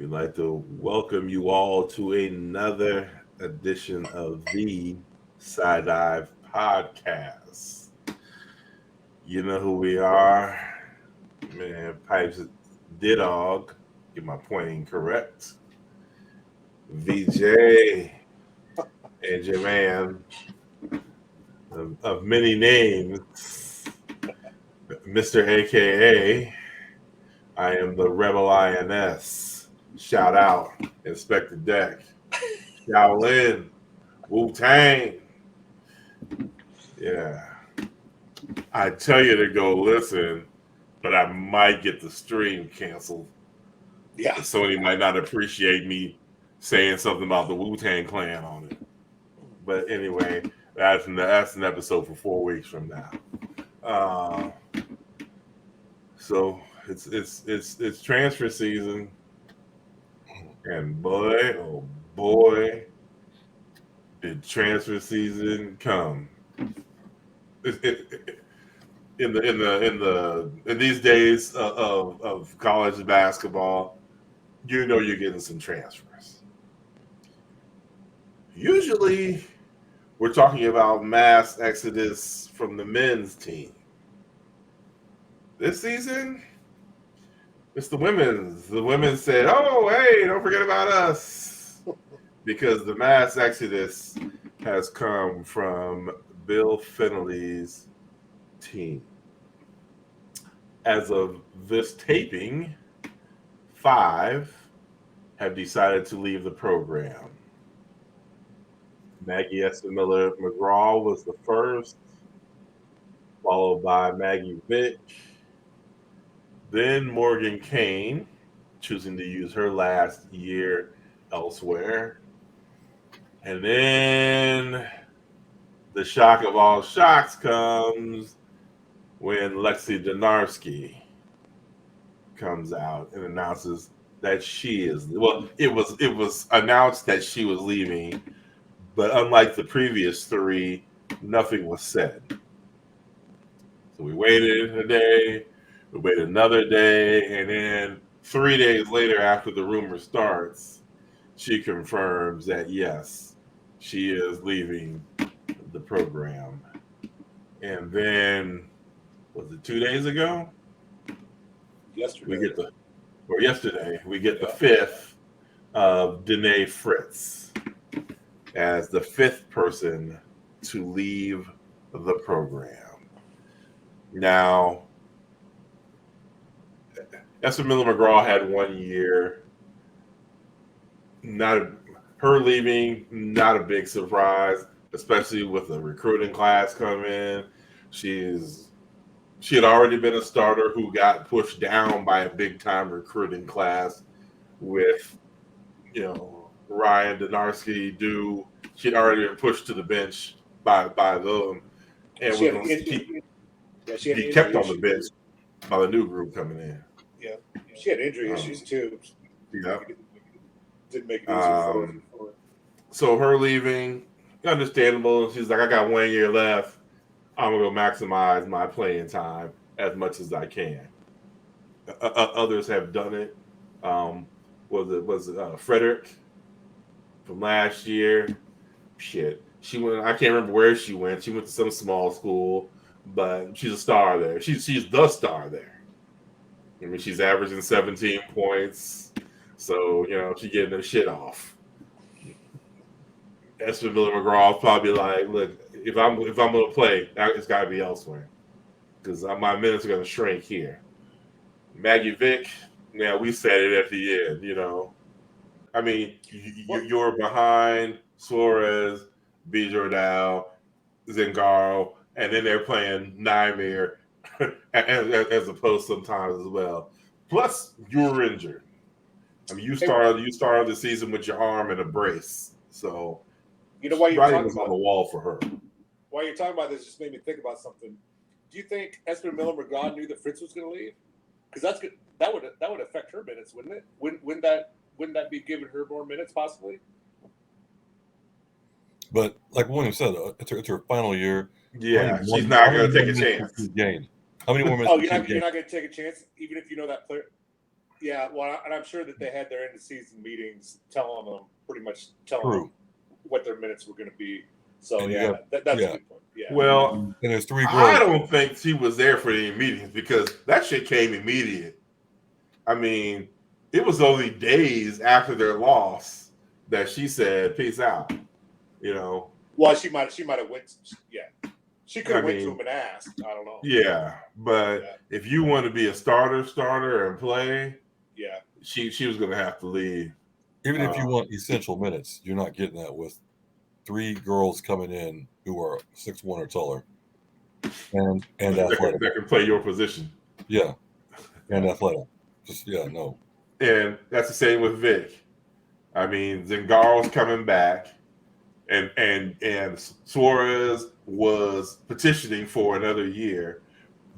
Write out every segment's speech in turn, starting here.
We'd like to welcome you all to another edition of the Side Dive Podcast. You know who we are, man. Pipes Didog, get my pointing correct. VJ and your man of many names, Mr. AKA. I am the Rebel INS. Shout out, Inspector Deck, Shaolin, Wu Tang. Yeah. I tell you to go listen, but I might get the stream canceled. Yeah. Sony might not appreciate me saying something about the Wu Tang Clan on it. But anyway, that's an episode for 4 weeks from now. So it's transfer season, and boy, oh boy, did transfer season come! In these days of college basketball, you know you're getting some transfers. Usually, we're talking about mass exodus from the men's team. This season, it's the women's. The women said, "Oh, hey, don't forget about us," because the mass exodus has come from Bill Finley's team. As of this taping, 5 have decided to leave the program. Maggie Estamiller McGraw was the first, followed by Maggie Vick, then Morgan Kane, choosing to use her last year elsewhere. And then the shock of all shocks comes when Lexi Donarski comes out and announces that she is it was announced that she was leaving, but unlike the previous 3, nothing was said. So we waited a day, we waited another day, and then 3 days later, after the rumor starts, she confirms that yes, she is leaving the program. And then, was it 2 days ago? Yesterday. We get the 5th of Danae Fritz as the 5th person to leave the program. Now, Esther Miller McGraw had 1 year. Her leaving, not a big surprise, especially with the recruiting class coming in. She had already been a starter who got pushed down by a big time recruiting class with, Ryan Donarski. She had already been pushed to the bench by them, and She he kept on the bench by the new group coming in. Yeah, she had injury issues too. Yeah. Didn't make it easy for her. So her leaving, understandable. She's like, I got 1 year left. I'm gonna go maximize my playing time as much as I can. Others have done it. Was it Frederick from last year? Shit, she went. I can't remember where she went. She went to some small school, but she's a star there. She's the star there. I mean, she's averaging 17 points, so she's getting her shit off. Esther Miller McGraw probably like, look, if I'm going to play, it's got to be elsewhere because my minutes are going to shrink here. Maggie Vick, we said it at the end. I mean, you're behind Suarez, B. Jordal, Zingaro, and then they're playing Nymir as opposed sometimes as well. Plus, you were injured. I mean, you started the season with your arm in a brace, so why you're writing was on the wall for her. While you're talking about this, just made me think about something. Do you think Esther Miller McGraw knew that Fritz was going to leave? Because that would affect her minutes, wouldn't it? Wouldn't that be giving her more minutes possibly? But like William said, it's her final year. Yeah, she's not going to take a chance. How many more minutes? Oh, you're not going to take a chance, even if you know that player. Yeah, well, and I'm sure that they had their end of season meetings telling them True. them what their minutes were going to be. So And you yeah, got- that's yeah. a good point. Yeah. Well, And there's 3 I girls. don't think she was there for any meetings because that shit came immediate. I mean, it was only days after their loss that she said, "Peace out." You know, Well, she might have went. Yeah, she could have I went to mean, him and asked. I don't know. yeah. But Yeah. if you want to be a starter and play, Yeah. she was going to have to leave. Even if you want essential minutes, you're not getting that with 3 girls coming in who are 6'1" or taller, and athletic. that can play your position. Yeah, and athletic. Just no. And that's the same with Vic. I mean, Zangaro's coming back, and Suarez was petitioning for another year.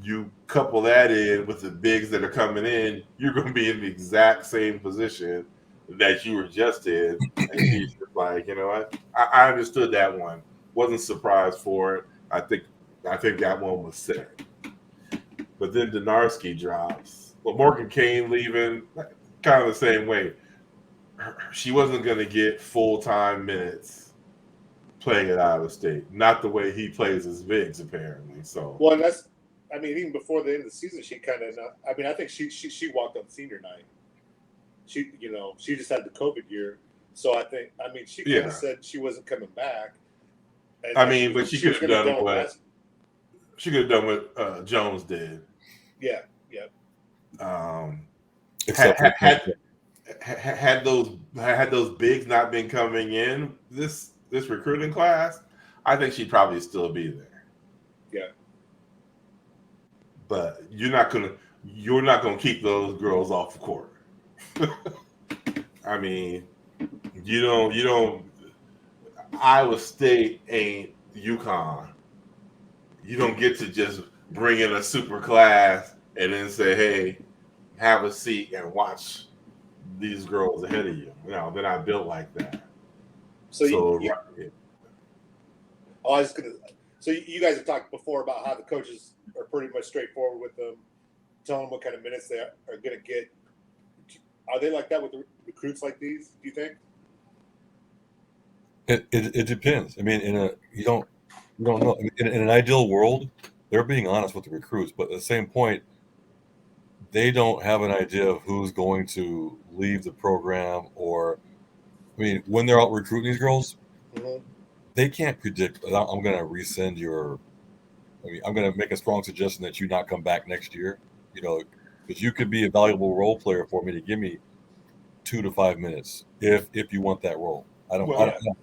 You couple that in with the bigs that are coming in, you're going to be in the exact same position that you were just in. And she's just like, you know what? I understood that one. Wasn't surprised for it. I think that one was set. But then Donarski drops. Well, Morgan Kane leaving, kind of the same way. She wasn't going to get full-time minutes playing at Iowa State. Not the way he plays his bigs, apparently. So, well, and that's. I mean, even before the end of the season, she kind of. I mean, I think she walked on senior night. She just had the COVID year, so I think. I mean, she kind of said she wasn't coming back. I mean, but she could have done what she could have done what Jones did. Yeah. Except had those bigs not been coming in this recruiting class, I think she'd probably still be there. Yeah. But you're not gonna keep those girls off the court. I mean, you don't. Iowa State ain't UConn. You don't get to just bring in a super class and then say, "Hey, have a seat and watch these girls ahead of you." No, they're not built like that. So you guys have talked before about how the coaches are pretty much straightforward with them, telling them what kind of minutes they are going to get. Are they like that with the recruits like these? Do you think? It depends. I mean, you don't know. I mean, in an ideal world, they're being honest with the recruits, but at the same point, they don't have an idea of who's going to leave the program. Or, I mean, when they're out recruiting these girls, they can't predict. I'm going to rescind your. I mean, I'm going to make a strong suggestion that you not come back next year. Because you could be a valuable role player for me to give me 2 to 5 minutes if you want that role. I don't know.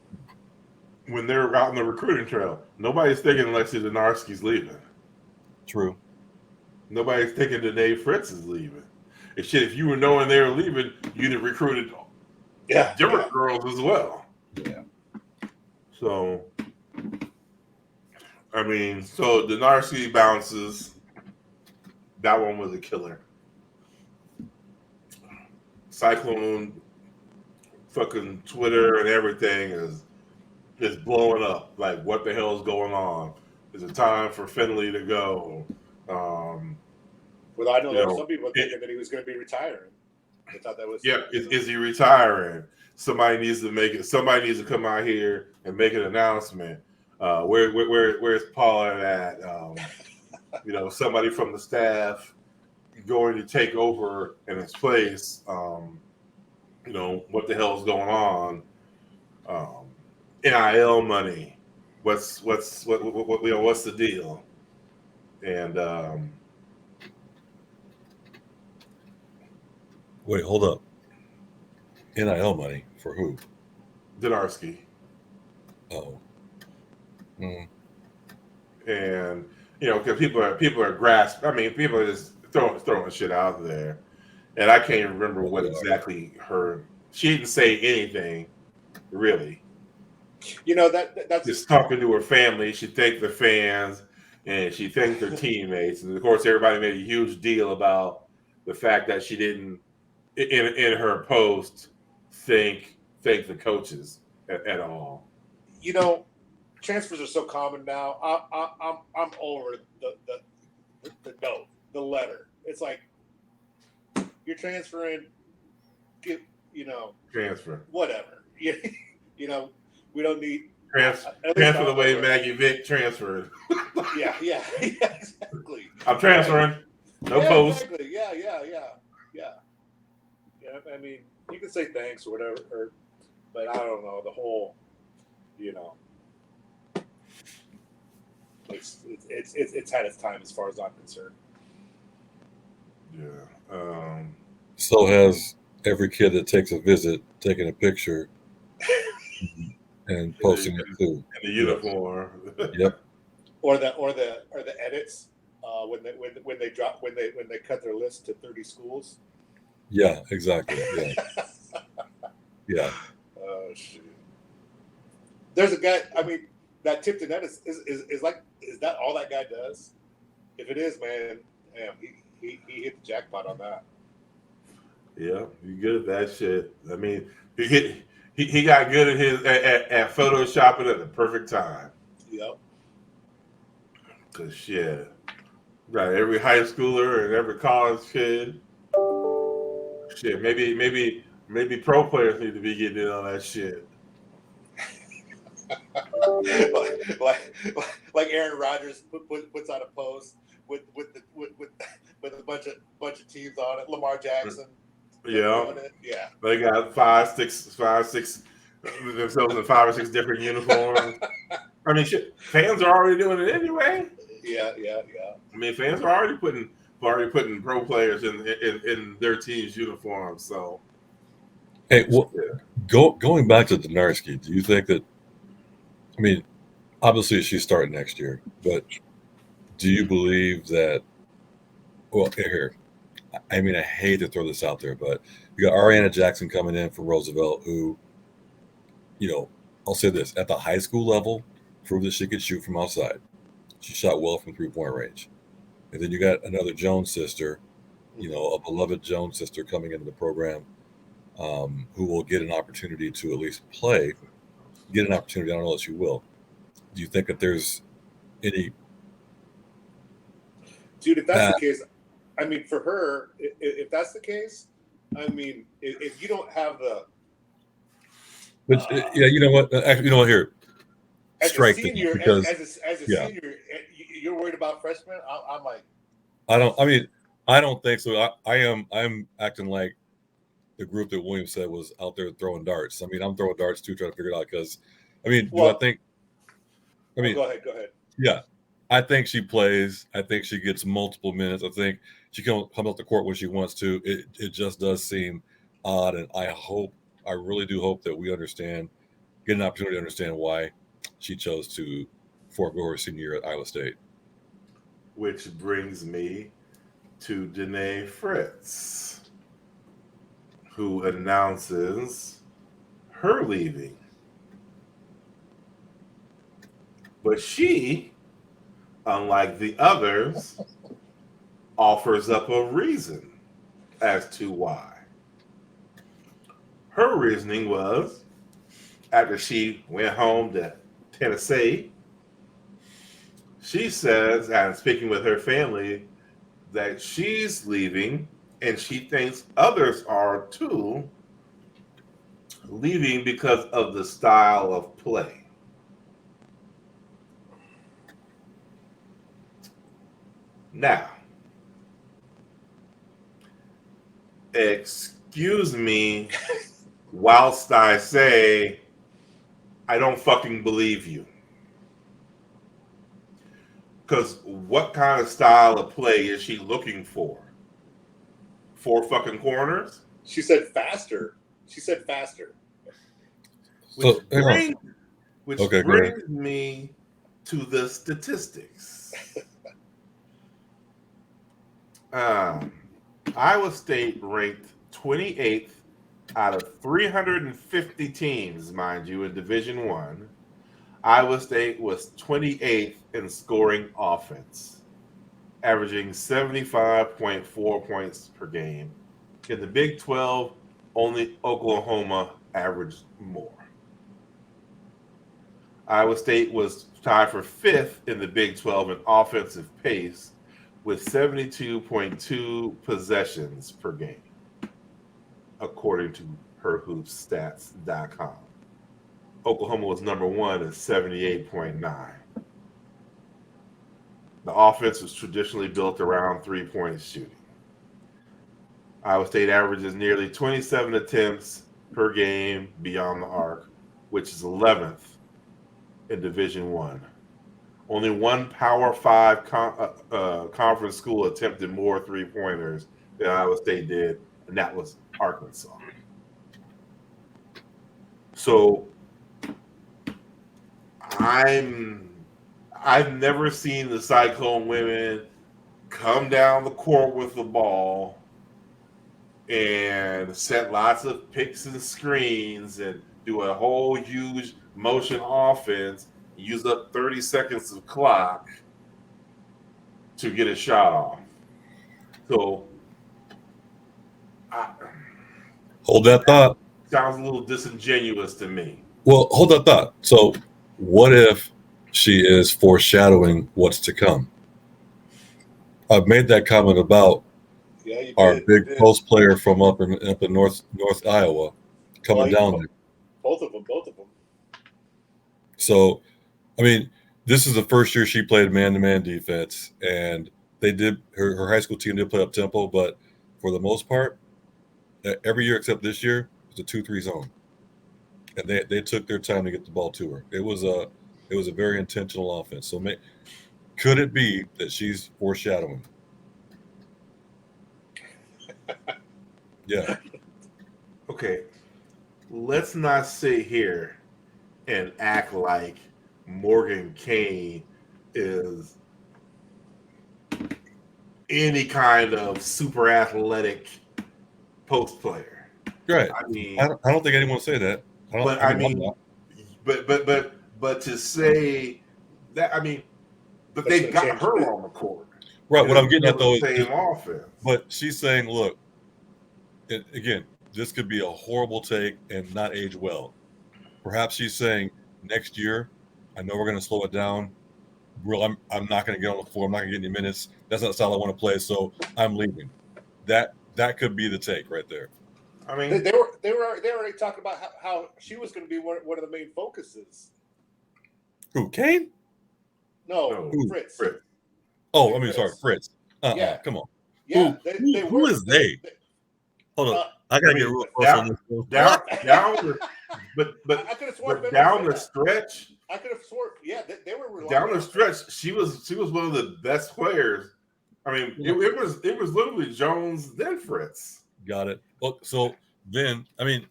When they're out on the recruiting trail, nobody's thinking Alexi Donarski's leaving. True. Nobody's thinking Danae Fritz is leaving. If you were knowing they were leaving, you'd have recruited different girls as well. Yeah. So, I mean, so Donarski bounces. That one was a killer. Cyclone, fucking Twitter and everything is blowing up. Like, what the hell is going on? Is it time for Finley to go? Well, I know there were some people thinking that he was going to be retiring. I thought that was. Yeah, is he retiring? Somebody needs to make it. Somebody needs to come out here and make an announcement. Where's Paul at? Somebody from the staff going to take over in his place. What the hell is going on? NIL money. What's the deal? And wait, hold up. NIL money for who? Donarski. Oh. And because people are grasping. I mean, people are just throwing shit out there, and I can't remember what exactly her. She didn't say anything, really. That's just talking to her family. She thanked the fans and she thanked her teammates, and of course, everybody made a huge deal about the fact that she didn't, in her post, thank the coaches at all. Transfers are so common now. I'm over the letter. It's like you're transferring. Get Transfer. whatever. You know, we don't need. Transfer, At least transfer I the don't way know. Maggie Vick transferred. Yeah, exactly. I'm transferring. No Yeah, post. exactly. Yeah. Yeah, I mean, you can say thanks or whatever, but I don't know the whole. You know, it's had its time as far as I'm concerned. Yeah. So has every kid that takes a visit taking a picture and posting it too. In the uniform. Yep. Or the edits when they cut their list to 30 schools. Yeah, exactly. Yeah. Yeah. Oh shit! There's a guy. I mean, that tip to net is that all that guy does? If it is, man, damn, he hit the jackpot on that. Yeah, you good at that shit. I mean, he got good at at photoshopping at the perfect time. Yep. Cause shit, right, every high schooler and every college kid. Shit, maybe pro players need to be getting in on that shit. like Aaron Rodgers puts out a post with a bunch of teams on it. Lamar Jackson. Yeah, on it. Yeah. they got five, six themselves in 5 or 6 different uniforms. I mean, shit, fans are already doing it anyway. Yeah. I mean, fans are already putting pro players in their team's uniforms. So, Hey, well, yeah. going back to Donarski, do you think that? I mean, obviously she's starting next year, but do you believe that? Well, here, I mean, I hate to throw this out there, but you got Ariana Jackson coming in from Roosevelt, who, I'll say this: at the high school level, proved that she could shoot from outside. She shot well from 3-point range. And then you got another Jones sister, a beloved Jones sister coming into the program, who will get an opportunity to at least play. Get an opportunity. I don't know if she will. Do you think that there's any? Dude, if that's the case, I mean, for her, if that's the case, I mean, if you don't have the. But yeah, you know what? Actually, you know what? Here, as strike a senior, because as a yeah. senior, you're worried about freshmen. I'm like. I don't. I mean, I don't think so. I'm acting like the group that William said was out there throwing darts. I mean, I'm throwing darts too, trying to figure it out because, I mean, do I think? I mean, go ahead. Yeah, I think she plays. I think she gets multiple minutes. I think she can come off the court when she wants to. It just does seem odd, and I really do hope that we get an opportunity to understand why she chose to forego her senior year at Iowa State. Which brings me to Danae Fritz, who announces her leaving. But she, unlike the others, offers up a reason as to why. Her reasoning was after she went home to Tennessee, she says, and speaking with her family, that she's leaving and she thinks others are too, leaving because of the style of play. Now, excuse me whilst I say I don't fucking believe you. Because what kind of style of play is she looking for? 4 fucking corners? She said faster. Which Okay, brings me to the statistics. Iowa State ranked 28th out of 350 teams, mind you, in Division I. Iowa State was 28th in scoring offense, averaging 75.4 points per game. In the Big 12, only Oklahoma averaged more. Iowa State was tied for 5th in the Big 12 in offensive pace with 72.2 possessions per game. according to herhoopstats.com. Oklahoma was number 1 at 78.9. The offense was traditionally built around three-point shooting. Iowa State averages nearly 27 attempts per game beyond the arc, which is 11th in Division I. Only one Power 5 conference school attempted more three-pointers than Iowa State did, and that was Arkansas. So I've never seen the Cyclone women come down the court with the ball and set lots of picks and screens and do a whole huge motion offense, use up 30 seconds of clock to get a shot off. So Hold that thought. sounds a little disingenuous to me. Well, hold that thought. So, what if she is foreshadowing what's to come? I've made that comment about our big post player from up in North Iowa coming down there. Both of them. So, I mean, this is the first year she played man-to-man defense, and they did her high school team did play up tempo, but for the most part, every year except this year, it was a 2-3 zone, and they took their time to get the ball to her. It was a very intentional offense. So, could it be that she's foreshadowing? Yeah. Okay, let's not sit here and act like Morgan Kane is any kind of super athletic post player. Right. I mean, I don't think anyone will say that. But to say that, I mean, but they got her on the court. Right. What I'm getting at though is same offense. But she's saying, look, again, this could be a horrible take and not age well. Perhaps she's saying next year, I know we're going to slow it down. I'm not going to get on the floor. I'm not going to get any minutes. That's not the style I want to play. So I'm leaving. That could be the take right there. I mean, they were already talking about how she was going to be one of the main focuses. Who, Kane? No, Fritz. Oh, I mean, sorry, Fritz. Yeah. Come on. Yeah, who is they? Hold on. I gotta get real close on this. Down the stretch. I could have sworn. Yeah, they were down the stretch. She was one of the best players. I mean, it was literally Jones then Fritz. Got it. Well, so then, I mean,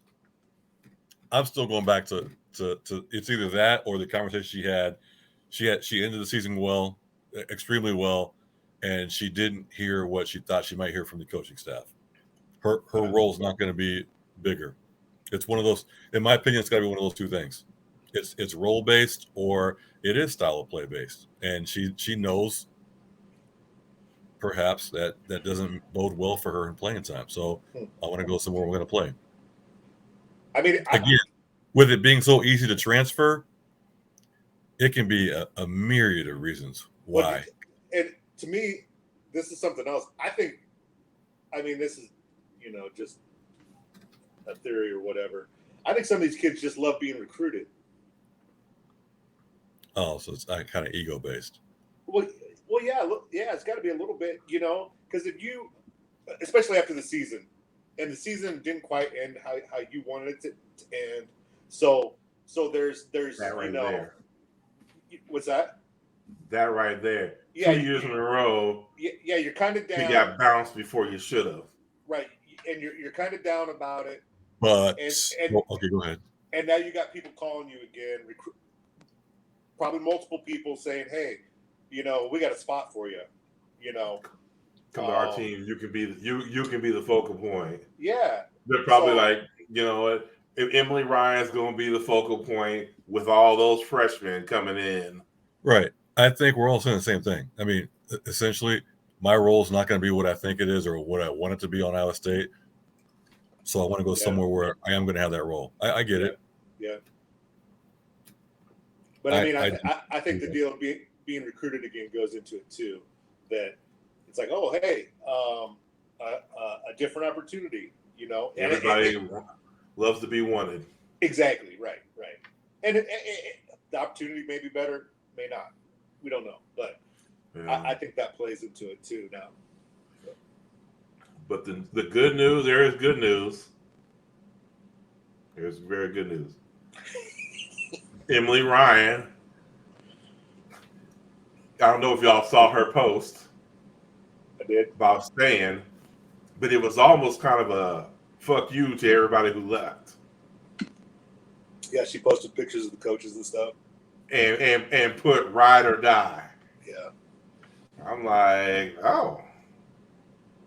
I'm still going back to it's either that or the conversation she had. She ended the season well, extremely well, and she didn't hear what she thought she might hear from the coaching staff. Her role is not going to be bigger. It's one of those, in my opinion, it's got to be one of those two things. It's role based or it is style of play based, and she knows perhaps that doesn't bode well for her in playing time. So I want to go somewhere we're going to play. I mean, again, with it being so easy to transfer, it can be a myriad of reasons why. And to me, this is something else. I mean, this is, just a theory or whatever. I think some of these kids just love being recruited. Oh, so it's kind of ego based. Well, yeah, it's got to be a little bit, because if you, especially after the season, and the season didn't quite end how you wanted it to end, so there's that right there. What's that? That right there. Yeah, 2 years in a row. Yeah, you're kind of down. You got bounced before you should have. Right, and you're kind of down about it. But okay, go ahead. And now you got people calling you again, probably multiple people saying, "Hey, we got a spot for you." Come to our team. You can be the focal point. Yeah, they're probably like, you know what? If Emily Ryan's going to be the focal point with all those freshmen coming in, right? I think we're all saying the same thing. I mean, essentially, my role is not going to be what I think it is or what I want it to be on Iowa State. So I want to go somewhere where I am going to have that role. I get it. Yeah. But I think the deal of being recruited again goes into it too. That it's like, oh, hey, a different opportunity. You know, Everybody loves to be wanted. exactly right. And the opportunity may be better, may not. We don't know, but Yeah. I think that plays into it too now. But the good news, there is good news. There's very good news. Emily Ryan, I don't know if y'all saw her post I did. about staying, but it was almost kind of a fuck you to everybody who left. Yeah, she posted pictures of the coaches and stuff. And put ride or die. Yeah. I'm like, oh,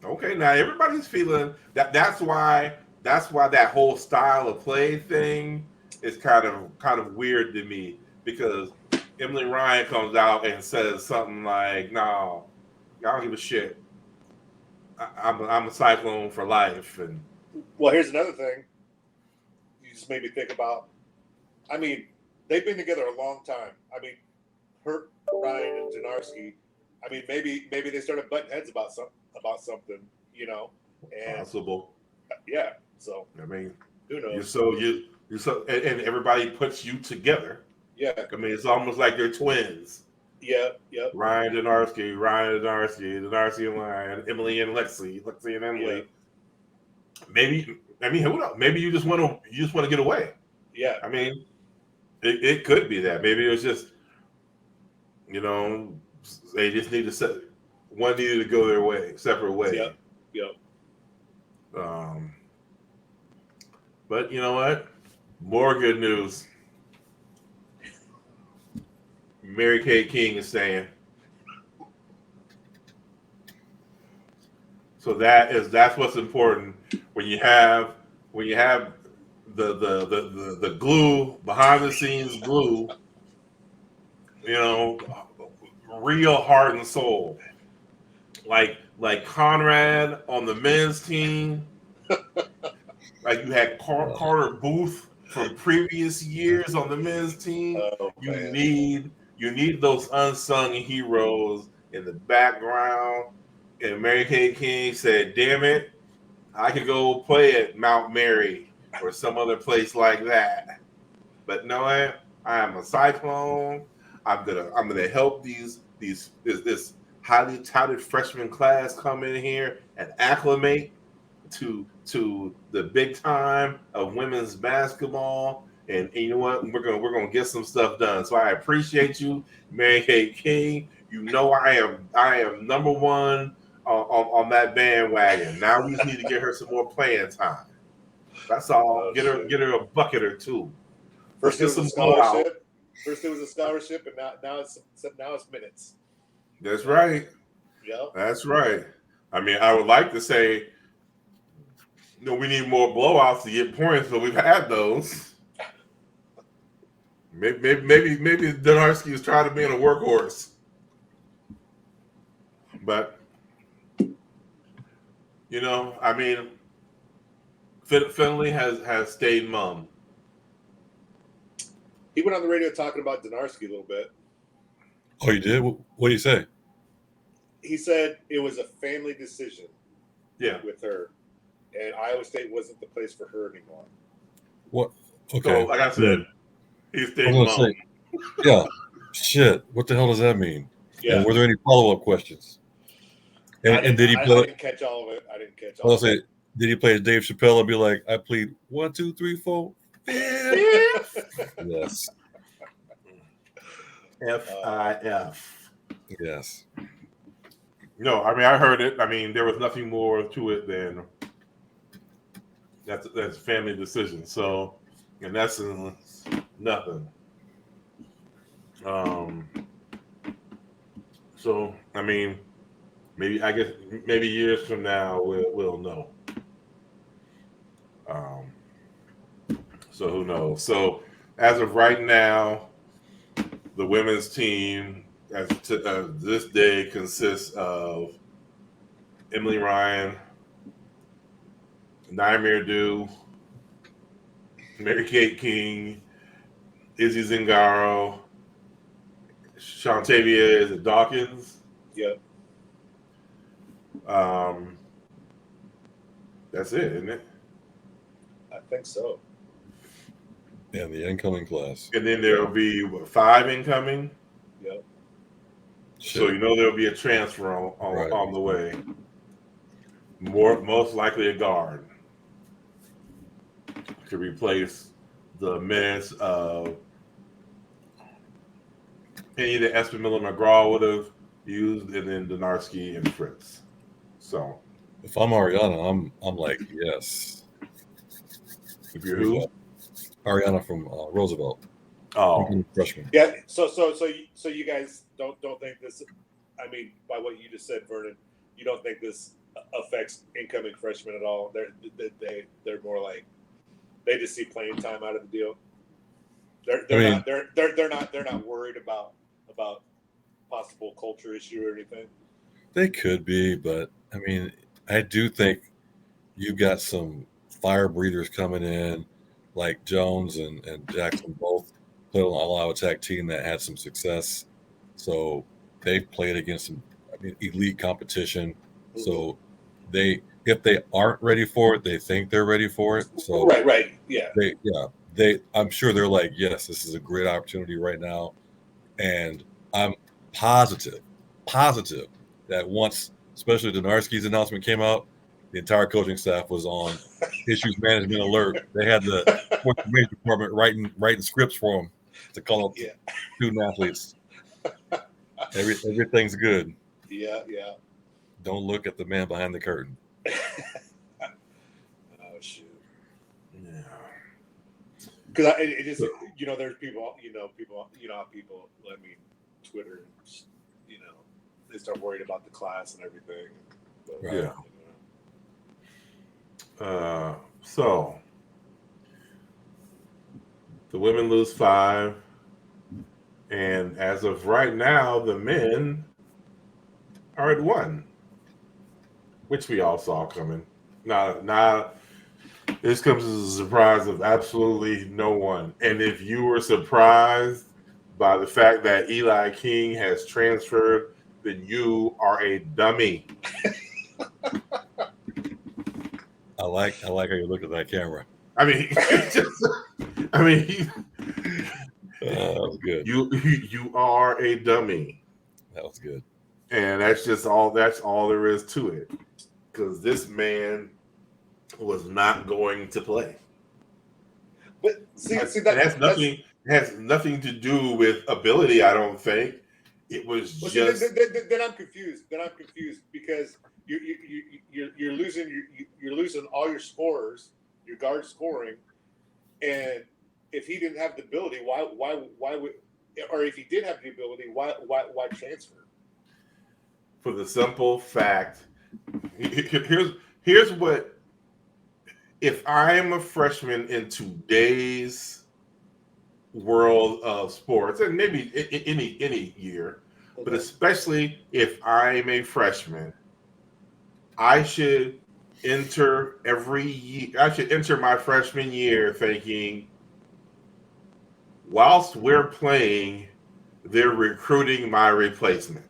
okay. Now everybody's feeling that. That's why that whole style of play thing is kind of weird to me, because Emily Ryan comes out and says something like, "No, I don't give a shit. I'm a Cyclone for life." And Well, here's another thing. You just made me think about. I mean, they've been together a long time. I mean, her, Ryan, and Janarski. I mean, maybe they started butting heads about something, you know. And possible. yeah, so I mean, who you knows? and everybody puts you together. Yeah, I mean, it's almost like they're twins. yep. Ryan Denarski and Ryan, Emily and Lexi and Emily. Yeah. Maybe, I mean, who knows? Maybe you just want to get away. Yeah, I mean, it could be that. Maybe it was just, they just need to one needed to go their way, separate way. yep. But you know what? More good news. Mary Kay King is staying. So that's what's important when you have the glue, behind the scenes glue, real heart and soul, like Conrad on the men's team, like you had Carter Booth from previous years on the men's team. Oh, man. You need those unsung heroes in the background. And Mary Kay King said, "Damn it, I could go play at Mount Mary or some other place like that. But no, I am a Cyclone. I'm gonna help this highly touted freshman class come in here and acclimate to the big time of women's basketball. And you know what? We're gonna get some stuff done. So I appreciate you, Mary Kay King. You know I am number one on that bandwagon. Now we just need to get her some more playing time. That's all. Get her a bucket or two. First it was a scholarship. And now it's minutes. That's right. Yeah. That's right. I mean, I would like to say, we need more blowouts to get points, but we've had those. Maybe Denarski is trying to be in a workhorse, but I mean, Finley has stayed mum. He went on the radio talking about Denarski a little bit. Oh, you did? What did he say? He said it was a family decision. Yeah. With her, and Iowa State wasn't the place for her anymore. What? Okay. So, like I said, he stayed mum. Yeah. Shit. What the hell does that mean? Yeah. And were there any follow-up questions? And did he play? I didn't catch all of it. I didn't catch all of it. Did he play Dave Chappelle and be like, "I plead 1, 2, 3, 4"? Yes. FIF. Yes. No, I mean, I heard it. I mean, there was nothing more to it than that's a family decision. So, in essence, nothing. So, I mean, maybe years from now we'll know. So who knows? So, as of right now, the women's team this day consists of Emily Ryan, Naimir Dew, Mary Kay King, Izzy Zingaro, Shantavia Dawkins. Yep. That's it, isn't it? I think so. And the incoming class. And then there'll be 5 incoming. Yep. So you know there'll be a transfer Right. on the way. Most likely a guard to replace the minutes of any that Espen Miller McGraw would have used, and then Donarski and Fritz. So If I'm Ariana, I'm like, yes. if you're who? Ariana from Roosevelt. Oh, Freshman. Yeah. So you guys don't think this? I mean, by what you just said, Vernon, you don't think this affects incoming freshmen at all? They're more like they just see playing time out of the deal. They're not worried about possible culture issue or anything. They could be, but I mean, I do think you've got some fire breathers coming in, like Jones and Jackson both played on an all-out attack team that had some success. So they've played against some, elite competition. Mm-hmm. So if they aren't ready for it, they think they're ready for it. So right, yeah. I'm sure they're like, yes, this is a great opportunity right now. And I'm positive that once, especially Donarski's announcement came out, the entire coaching staff was on issues management alert. They had the sports department writing scripts for them to call up student athletes. Everything's good. Yeah. Don't look at the man behind the curtain. Oh shoot. Yeah. Because it just there's people how people Twitter, they start worried about the class and everything. But, right. Yeah. So the women lose 5, and as of right now, the men are at 1, which we all saw coming. Now, this comes as a surprise of absolutely no one. And if you were surprised by the fact that Eli King has transferred, then you are a dummy. I like how you look at that camera. I mean, that was good. You are a dummy. That was good. And that's all there is to it. Because this man was not going to play. But has nothing to do with ability, I don't think. It was just. Then I'm confused. Because you're losing all your scorers, your guard scoring, and if he didn't have the ability, why would, or if he did have the ability, why transfer? For the simple fact, here's what. If I am a freshman in today's world of sports, and maybe any year, but especially if I'm a freshman, I should enter every year. I should enter my freshman year thinking, whilst we're playing, they're recruiting my replacement.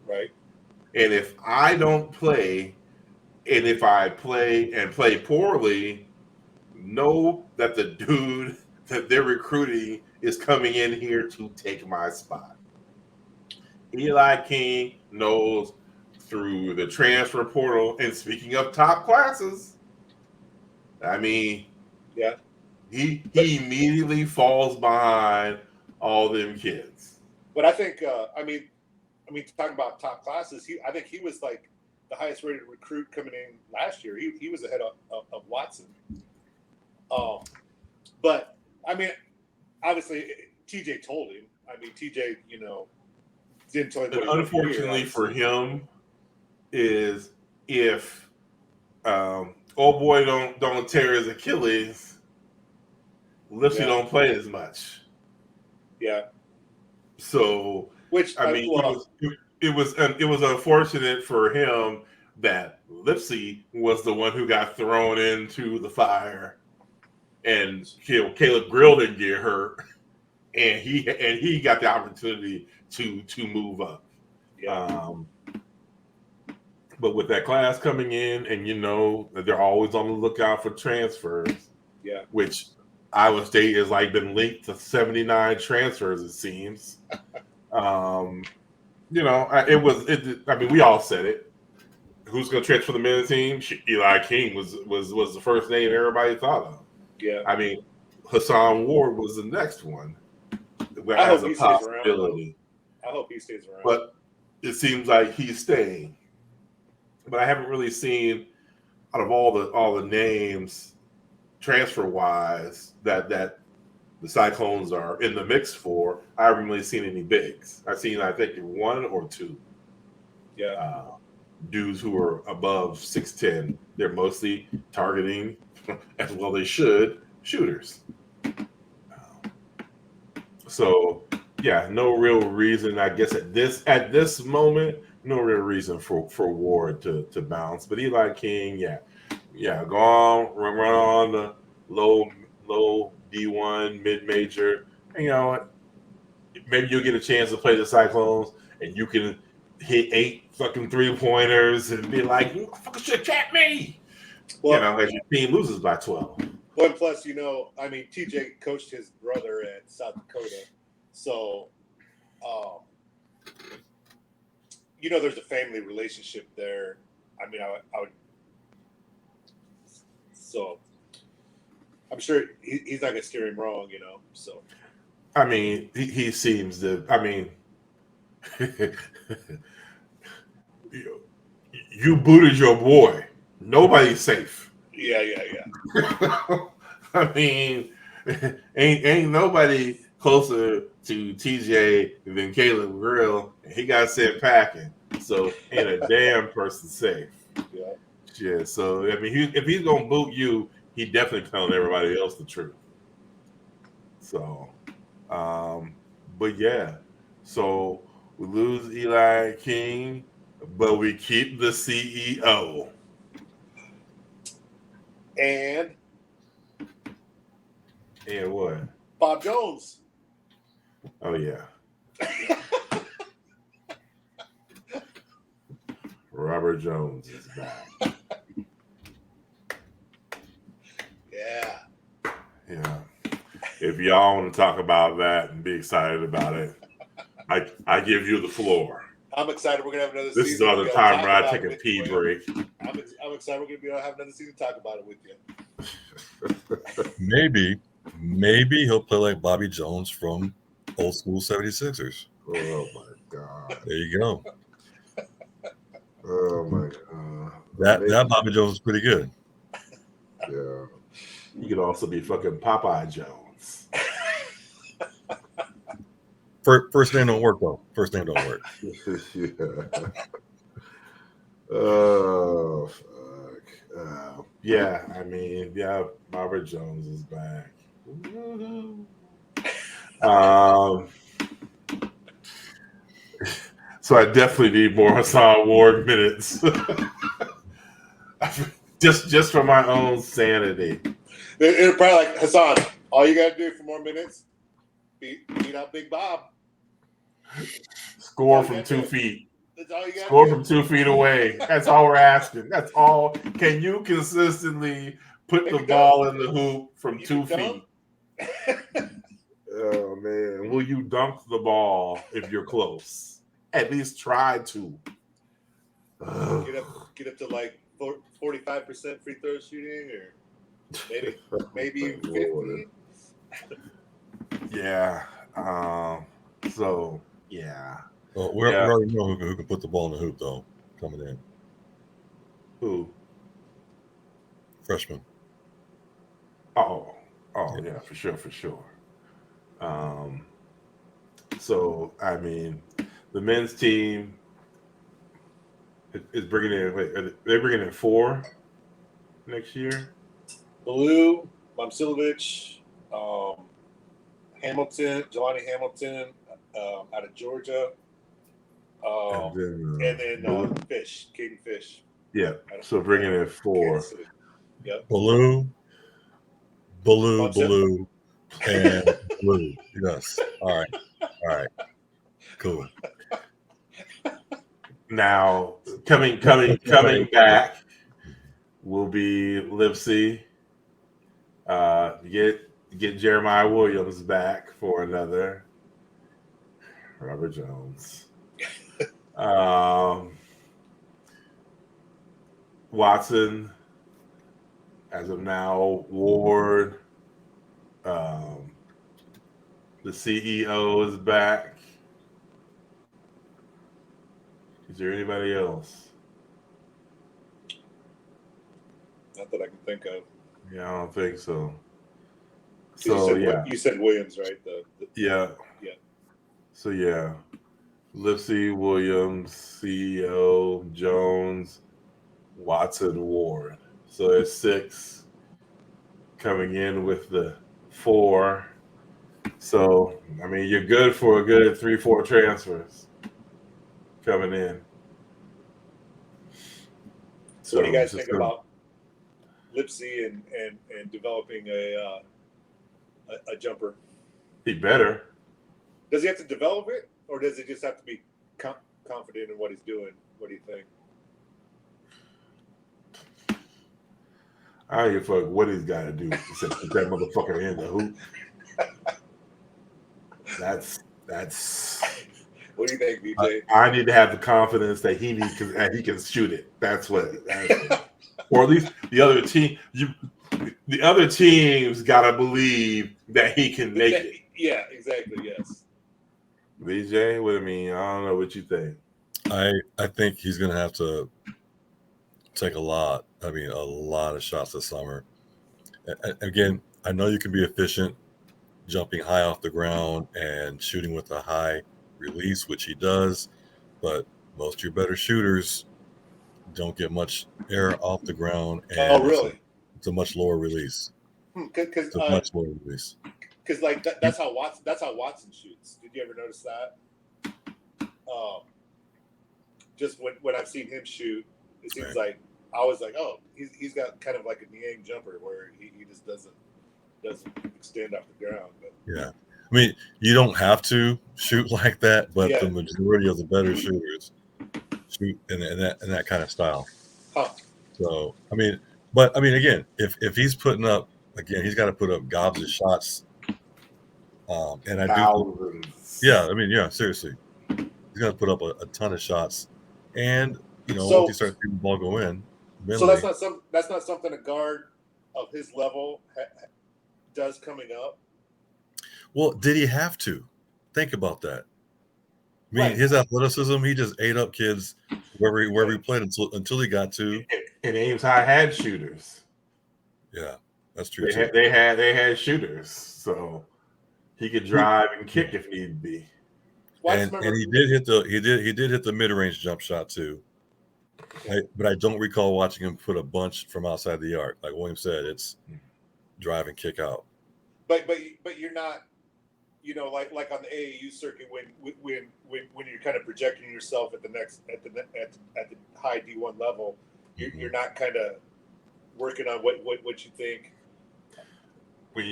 Right. And if I don't play, and if I play and play poorly, know that the dude that they're recruiting is coming in here to take my spot. Eli King knows through the transfer portal, and speaking of top classes, I mean, yeah, he immediately falls behind all them kids. But I think, talking about top classes, I think he was like the highest rated recruit coming in last year. He was ahead of Watson. But I mean, obviously TJ told him. I mean, TJ, didn't tell him. And unfortunately for him, is if old boy don't tear his Achilles, Lipsy don't play as much. Yeah. So, which I mean, it was unfortunate for him that Lipsy was the one who got thrown into the fire, and Caleb Grill didn't get hurt, and he got the opportunity to move up. Yeah. But with that class coming in, and that they're always on the lookout for transfers, Yeah. which Iowa State has like been linked to 79 transfers, it seems. You know, I mean, we all said it. Who's going to transfer the men's team? Eli King was the first name everybody thought of. Yeah. I mean, Hassan Ward was the next one I as hope a he stays around. possibility. I hope he stays around. But it seems like he's staying. But I haven't really seen out of all the names transfer wise that the Cyclones are in the mix for. I haven't really seen any bigs. I've seen, I think, one or two. Yeah. Dudes who are above 6'10". They're mostly targeting, as well they should, shooters. So yeah, no real reason, I guess, at this moment, no real reason for Ward to bounce. But Eli King, yeah, go on, run on the low D1 mid-major. And, you know, maybe you'll get a chance to play the Cyclones, and you can hit 8 fucking 3-pointers and be like, "You fucking should cap me." Well, you know, as your team loses by 12. Well, plus, you know, I mean, TJ coached his brother at South Dakota, so you know, there's a family relationship there. I mean, I would. So I'm sure he's not gonna steer him wrong, you know. So I mean, he seems to. I mean, you booted your boy. Nobody's safe. yeah. I mean, ain't nobody closer to TJ than Caleb Grill. He got sent packing, so ain't a damn person safe. Yeah. So I mean, if he's gonna boot you, he definitely telling everybody else the truth. So, but yeah, so we lose Eli King, but we keep the CEO. And what? Bob Jones. Oh yeah. Robert Jones is back. Yeah. If y'all want to talk about that and be excited about it, I give you the floor. I'm excited. We're gonna have another This season. is another time where I take a pee break. I'm excited. We're gonna be able to have another season to talk about it with you. Maybe he'll play like Bobby Jones from old school 76ers. Oh my God. There you go. Oh my God. That Bobby Jones is pretty good. Yeah. He could also be fucking Popeye Jones. First name don't work though. First name don't work. Yeah. Oh fuck. Yeah, I mean, yeah, Robert Jones is back. So I definitely need more Hassan Ward minutes. just for my own sanity. It'll probably like Hassan. All you gotta do for more minutes, beat out Big Bob. Score from 2 feet. That's all you got. Score from 2 feet away. That's all we're asking. That's all. Can you consistently put the ball in the hoop from 2 feet? Oh man, will you dunk the ball if you're close? At least try to. Get up to like 45% free throw shooting, or maybe even 50. Yeah. So yeah. Well, we already know who can put the ball in the hoop though. Coming in. Who? Freshman. Oh yeah, for sure. So I mean, the men's team is bringing in. Wait, are they bringing in 4 next year? Blue, Momcilovic, Hamilton, Jelani Hamilton, out of Georgia, and then Fish, Caden Fish. Yeah, so bringing in 4. Yep. Blue, and blue. Yes. All right. Cool. Now coming back will be Lipsy, Get Jeremiah Williams back for another Robert Jones. Watson, as of now, Ward. The CEO is back. Is there anybody else? Not that I can think of. Yeah, I don't think so. You So said, yeah, you said Williams, right? yeah. Yeah. So yeah, Lipsy, Williams, CEO, Jones, Watson, Ward. So there's 6 coming in with the 4. So I mean, you're good for a good 3-4 transfers coming in. So what do you guys it's just think about Lipsy and developing a jumper? He better. Does he have to develop it, or does he just have to be confident in what he's doing? What do you think? I don't give a fuck what he's got to do except put that motherfucker in the hoop. That's. What do you think, BJ? I need to have the confidence that he can shoot it. That's what. Or at least the other team. The other teams gotta believe that he can make it. Yeah, exactly. Yes. BJ, what I mean, I don't know what you think. I think he's going to have to take a lot of shots this summer. Again, I know you can be efficient jumping high off the ground and shooting with a high release, which he does, but most of your better shooters don't get much air off the ground. And Oh, really? It's a much lower release. Because much lower release. Because like that's how Watson shoots. Did you ever notice that? Just when I've seen him shoot, it seems like I was like, oh, he's got kind of like a Niang jumper where he just doesn't extend off the ground. But yeah, I mean, you don't have to shoot like that, but Yeah. the majority of the better shooters shoot in that kind of style. Huh. So I mean, again, if he's putting up, again, he's got to put up gobs of shots. And I do, Thousands. yeah. I mean, yeah, seriously, he's got to put up a ton of shots, and So- once he starts seeing the ball go in, So that's not something a guard of his level does coming up. Well, did he have to? Think about that. I mean, Right. his athleticism, he just ate up kids wherever he played until he got to. And Ames High had shooters. Yeah, that's true. They had shooters, so he could drive and kick if need be. And he did hit the mid-range jump shot too. But I don't recall watching him put a bunch from outside the arc. Like William said, it's drive and kick out. But you're not, like on the AAU circuit when you're kind of projecting yourself at the high D1 level, you're not kind of working on what you think.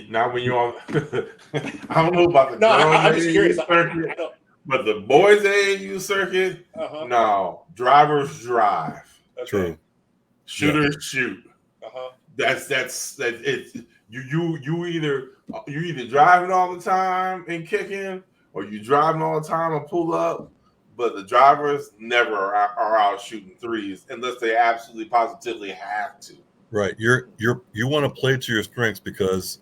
Not when you're on. I don't know about the No, girls I'm just curious. circuit, I don't. but the boys AAU circuit, Uh-huh. no. Drivers drive. Okay. True. Shooters shoot. Uh-huh. That's it. You either driving all the time and kicking, or you driving all the time and pull up. But the drivers never are out shooting threes unless they absolutely positively have to. Right. You want to play to your strengths, because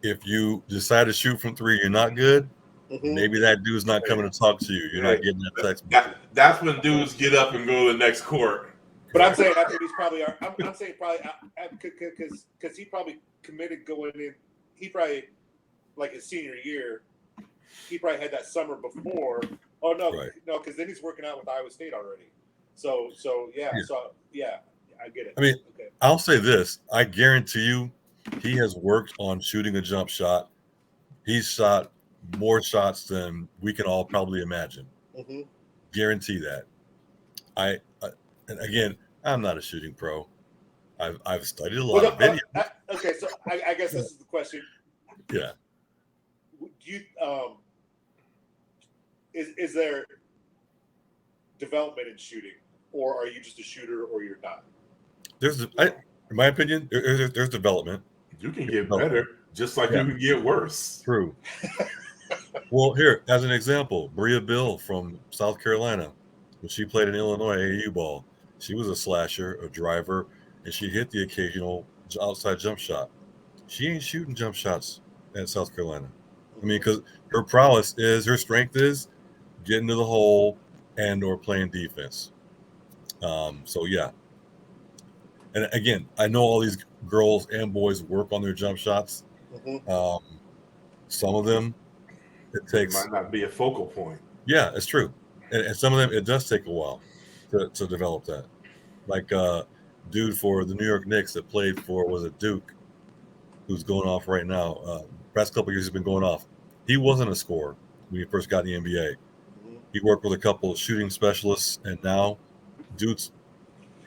if you decide to shoot from three, you're not good. Mm-hmm. Maybe that dude's not coming to talk to you. You're not getting that text. That's when dudes get up and go to the next court. But I'm saying I think he's probably. I'm saying probably because he probably committed going in. He probably, like his senior year, he probably had that summer before. Oh no, Right. no, because then he's working out with Iowa State already. So yeah. I get it. I mean, okay. I'll say this: I guarantee you, he has worked on shooting a jump shot. He's shot more shots than we can all probably imagine. Mm-hmm. Guarantee that. And again, I'm not a shooting pro. I've studied a lot of videos. Okay, so I guess this is the question. Yeah. Do you is there development in shooting, or are you just a shooter, or you're not? In my opinion, there's development. You can get No. better, just like Yeah. you can get worse. True. Well, here, as an example, Bria Bill from South Carolina, when she played in Illinois AAU ball, she was a slasher, a driver, and she hit the occasional outside jump shot. She ain't shooting jump shots at South Carolina. I mean, because her prowess is, her strength is getting to the hole and or playing defense. So yeah. And again, I know all these girls and boys work on their jump shots. Some of them, it It takes, might not be a focal point. yeah, it's true. And some of them, it does take a while to develop that. Like dude for the New York Knicks that played for, was it Duke, who's going off right now. Past couple of years he's been going off. He wasn't a scorer when he first got in the NBA. He worked with a couple of shooting specialists, and now dude's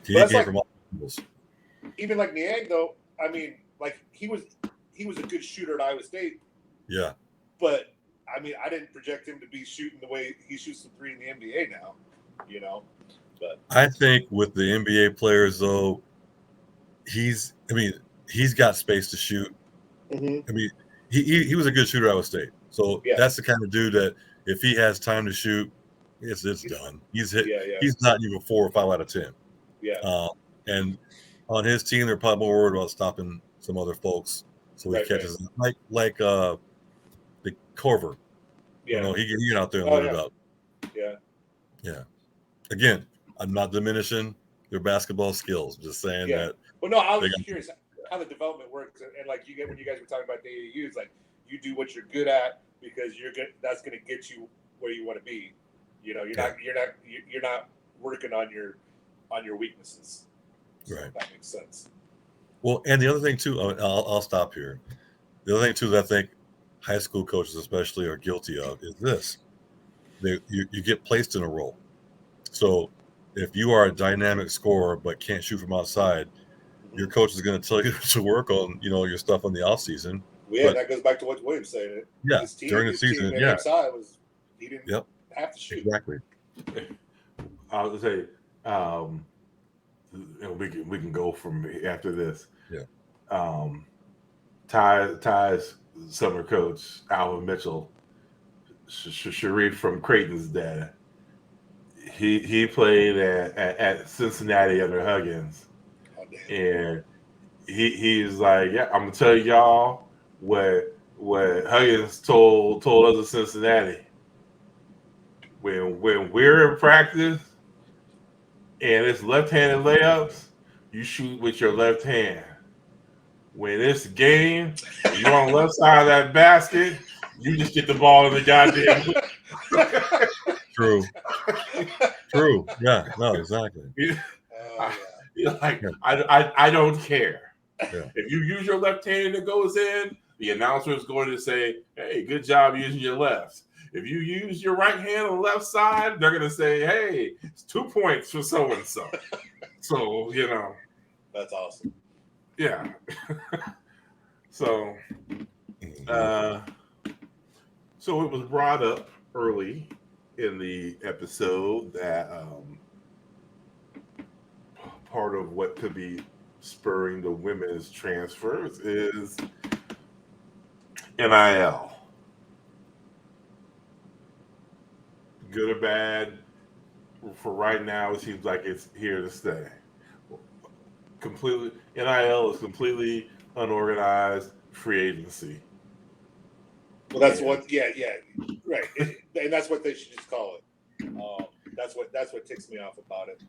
he But that's came like- from all angles. Even like Niang, though, I mean, like he was a good shooter at Iowa State, Yeah. but I mean, I didn't project him to be shooting the way he shoots the three in the NBA now, you know. But I think with the NBA players though, he's got space to shoot. I mean, he was a good shooter at Iowa State. So Yeah. that's the kind of dude that if he has time to shoot, it's done. He's hit. yeah, He's not even 4 or 5 out of 10. yeah, And on his team, they're probably more worried about stopping some other folks so he Right, catches them. Like the Corver. yeah, You know, he get out there and Oh, load it yeah. up. yeah. Yeah. Again, I'm not diminishing their basketball skills. Just saying Yeah. that. Well, no, I was They just got- curious how the development works, and like you get when you guys were talking about the AAUs, like you do what you're good at because you're good. That's going to get you where you want to be. You know, you're not working on your weaknesses. So Right. That makes sense. Well, and the other thing too, I'll stop here. The other thing too that I think high school coaches especially are guilty of is this: you get placed in a role. So if you are a dynamic scorer but can't shoot from outside, your coach is going to tell you to work on your stuff on the off season. Well, yeah, But- that goes back to what Williams said. Yeah, His team, during the his season, team at yeah. XI was he didn't Yep. have to shoot. Exactly. I would say, and we can go from after this. Yeah. Ty's summer coach, Alvin Mitchell, Sharif from Creighton's dad. He played at Cincinnati under Huggins, Oh, damn. and he's like, yeah, I'm gonna tell y'all what Huggins told us in Cincinnati. When we're in practice and it's left-handed layups, you shoot with your left hand. When it's game, you're on the left side of that basket, you just get the ball in the goddamn. True. True. Yeah. No. Exactly. Yeah. You're like, Yeah. I don't care. Yeah. If you use your left hand and it goes in, the announcer is going to say, hey, good job using your left. If you use your right hand on the left side, they're going to say, hey, it's 2 points for so-and-so. So, That's awesome. yeah. So it was brought up early in the episode that part of what could be spurring the women's transfers is NIL. Good or bad, for right now, it seems like it's here to stay. NIL is completely unorganized free agency. Well, that's what. Yeah, right. And that's what they should just call it. That's what ticks me off about it.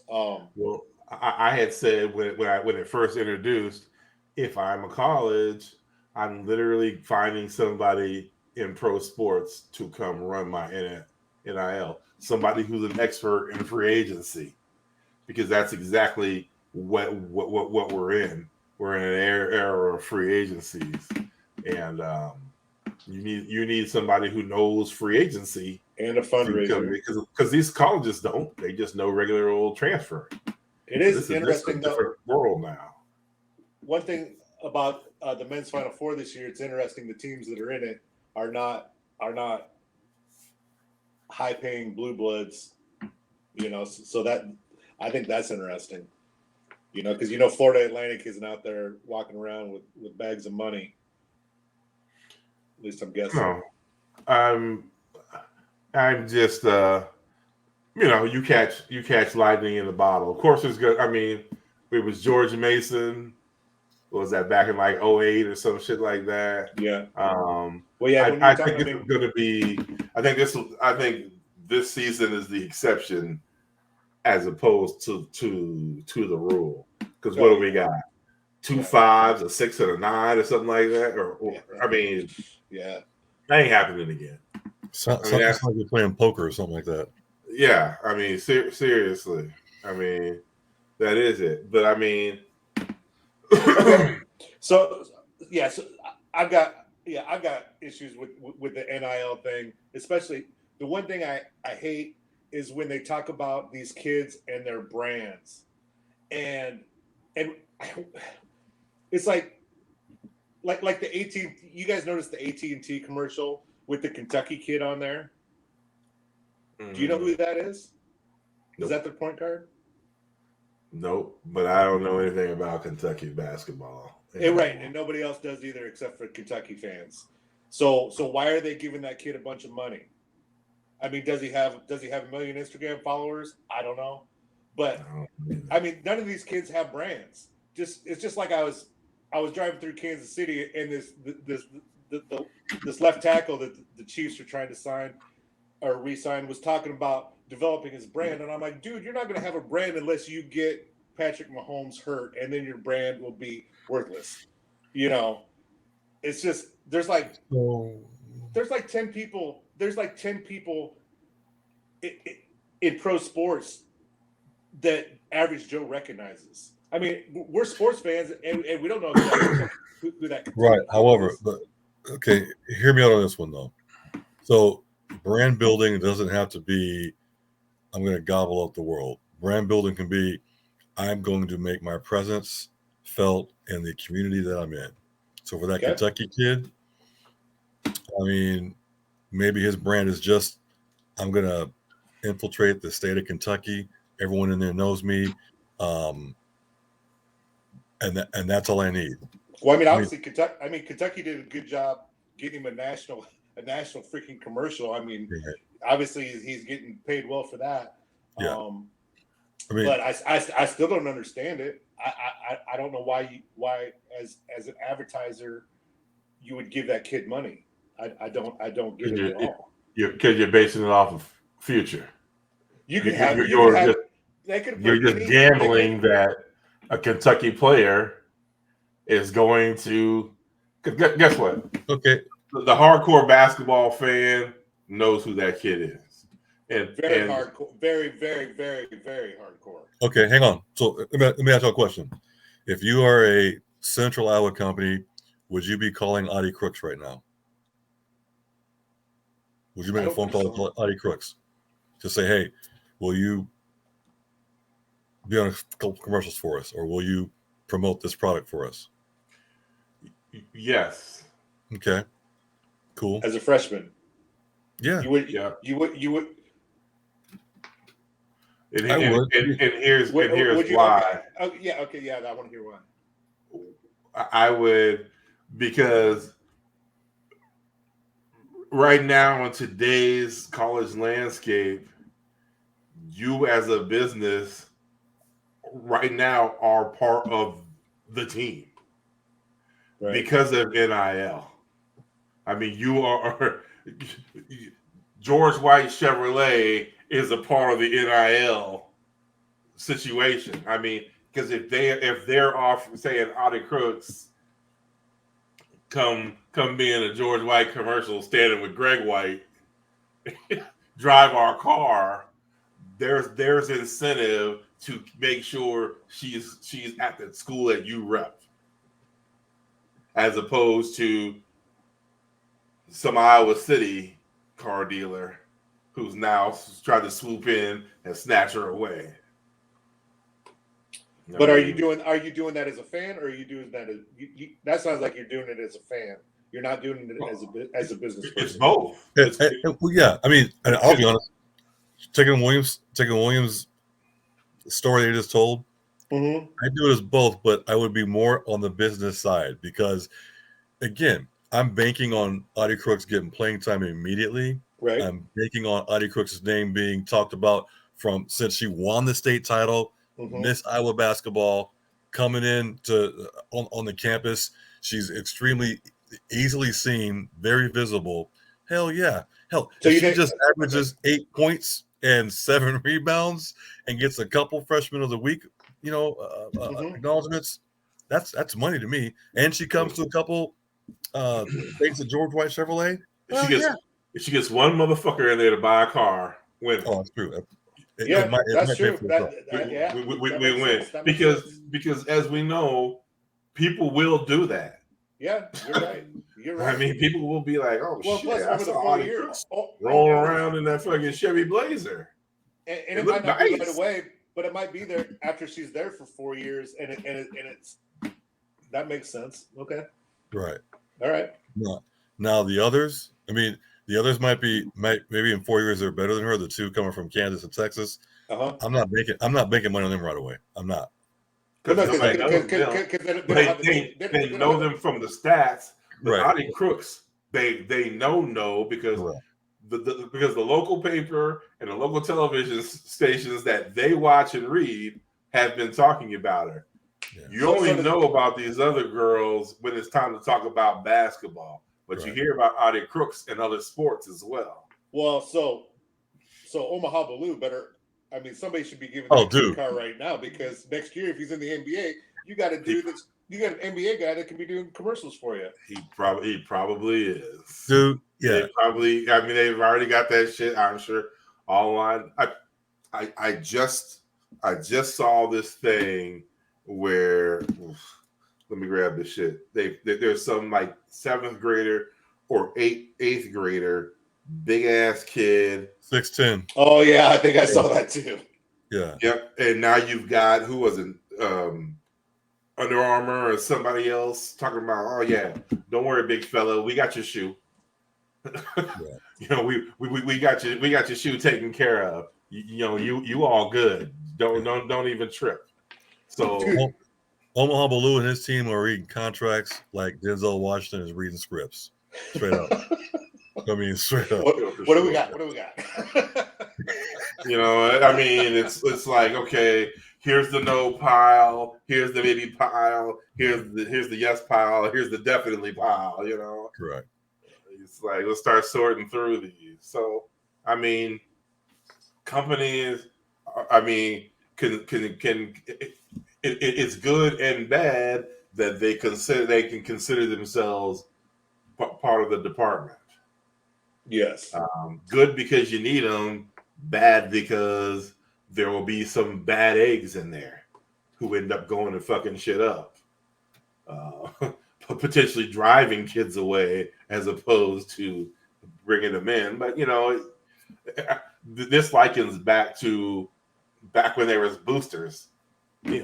Well, I had said when it first introduced, if I'm a college, I'm literally finding somebody in pro sports to come run my NIL, somebody who's an expert in free agency, because that's exactly what we're in. We're in an era of free agencies, and you need somebody who knows free agency and a fundraiser. because these colleges don't. They just know regular old transfer. It is This interesting a though. different world now. One thing about the men's Final Four this year, it's interesting. The teams that are in it are not high-paying blue bloods. So that I think that's interesting. Because Florida Atlantic isn't out there walking around with bags of money. At least I'm guessing. No, I'm just you catch lightning in the bottle. Of course, it's good. I mean, it was George Mason. What was that back in like 08 or some shit like that? Yeah. Well, yeah. I think this is going to be. I think this season is the exception as opposed to the rule. Because what do we got? 2 5s, a 6 and a 9, or something like that. I mean, yeah, that ain't happening again. Sounds like you're playing poker or something like that. Yeah, I mean, seriously. I mean, that is it. But I mean, so I've got issues with the NIL thing, especially the one thing I hate is when they talk about these kids and their brands, and it's like the AT. You guys noticed the AT&T commercial with the Kentucky kid on there? Do you know who that is? Nope. Is that their point guard? Nope, but I don't know anything about Kentucky basketball. Right, and nobody else does either except for Kentucky fans. So why are they giving that kid a bunch of money? I mean, does he have a million Instagram followers? I don't know, but I mean, none of these kids have brands. It's just like I was driving through Kansas City, and this left tackle that the Chiefs are trying to sign or re-sign was talking about developing his brand, and I'm like, dude, you're not going to have a brand unless you get Patrick Mahomes hurt, and then your brand will be worthless. It's just there's like 10 people. There's like 10 people in pro sports that average Joe recognizes. I mean, we're sports fans, and we don't know who that. Right. However, but okay, hear me out on this one though. So, brand building doesn't have to be, I'm going to gobble up the world. Brand building can be, I'm going to make my presence felt in the community that I'm in. So for that Kentucky kid, I mean, maybe his brand is just, I'm going to infiltrate the state of Kentucky. Everyone in there knows me. And that's all I need. Well, I mean, obviously, Kentucky did a good job getting him a national freaking commercial. I mean, obviously, he's getting paid well for that. Yeah. But I still don't understand it. I don't know why as an advertiser you would give that kid money. I don't get it at all. Because you're basing it off of future. You're just gambling that a Kentucky player is going to. Guess what? Okay. The hardcore basketball fan knows who that kid is. Very hardcore. Very, very, very, very hardcore. Okay, hang on. So let me ask you a question. If you are a Central Iowa company, would you be calling Audie Crooks right now? Would you make a phone call to Audie Crooks to say, hey, will you be on a couple commercials for us, or will you promote this product for us? Yes. Okay. Cool. As a freshman. Yeah. You would. And here's why. Okay. Okay. Yeah. I want to hear why. I would, because right now in today's college landscape, you as a business right now are part of the team because of NIL. I mean, you are George White Chevrolet is a part of the NIL situation. I mean, because if they're off saying Audie Crooks come be in a George White commercial standing with Greg White, drive our car, there's incentive to make sure she's at the school that you rep, as opposed to some Iowa City car dealer who's now trying to swoop in and snatch her away. But are you doing that as a fan, or are you doing that as that sounds like you're doing it as a fan? You're not doing it as a business person. It's both. Yeah, I mean, and I'll be honest. Taking Williams' story they just told. Mm-hmm. I do it as both, but I would be more on the business side because, again, I'm banking on Audie Crooks getting playing time immediately. Right. I'm banking on Audie Crooks' name being talked about from since she won the state title, Miss Iowa basketball, coming in to on the campus. She's extremely easily seen, very visible. Hell yeah. Hell, So if you she think- just averages 8 points and 7 rebounds and gets a couple freshman of the week, acknowledgments, that's money to me. And she comes to a couple things at George White Chevrolet. If she gets one motherfucker in there to buy a car, win. Oh, that's true. Yeah, that's true. We win because as we know, people will do that. Yeah, you're right. You're right. I mean, people will be like, "Oh well, shit!" Plus, I over the saw 4 Audie years, Crooks rolling around in that fucking Chevy Blazer, and it might not be right away, but it might be there after she's there for 4 years, and it's that makes sense. Okay, right. All right. Now the others, I mean, the others might maybe in 4 years they're better than her. The two coming from Kansas and Texas. I'm not making money on them right away. I'm not. Because they know them from the stats. But Audie Crooks, they know because because the local paper and the local television stations that they watch and read have been talking about her. Yeah. You only know about these other girls when it's time to talk about basketball, but you hear about Audie Crooks and other sports as well. Well, so Omaha Baloo better. I mean, somebody should be giving that car right now because next year, if he's in the NBA, you got to do this. You got an NBA guy that can be doing commercials for you. He probably is, dude. Yeah, they probably. I mean, they've already got that shit. I'm sure online. I just saw this thing where let me grab this shit. There's some like 7th grader or 8th grader. Big ass kid, 6'10". Oh yeah, I think I saw that too. Yeah. Yep. And now you've got who was it? Under Armour or somebody else talking about, oh yeah, don't worry, big fella, we got your shoe. You know, we got your shoe taken care of. You all good. Don't even trip. So Omaha Baloo and his team are reading contracts like Denzel Washington is reading scripts. Straight up. I mean, straight up. What do we got? What do we got? I mean, it's like, okay, here's the no pile, here's the maybe pile, here's the yes pile, here's the definitely pile. Correct. It's like let's start sorting through these. So, I mean, companies, I mean, it's good and bad that they can consider themselves part of the department. Yes. Good because you need them. Bad because there will be some bad eggs in there who end up going and fucking shit up. Potentially driving kids away as opposed to bringing them in. But, this likens back when there was boosters, when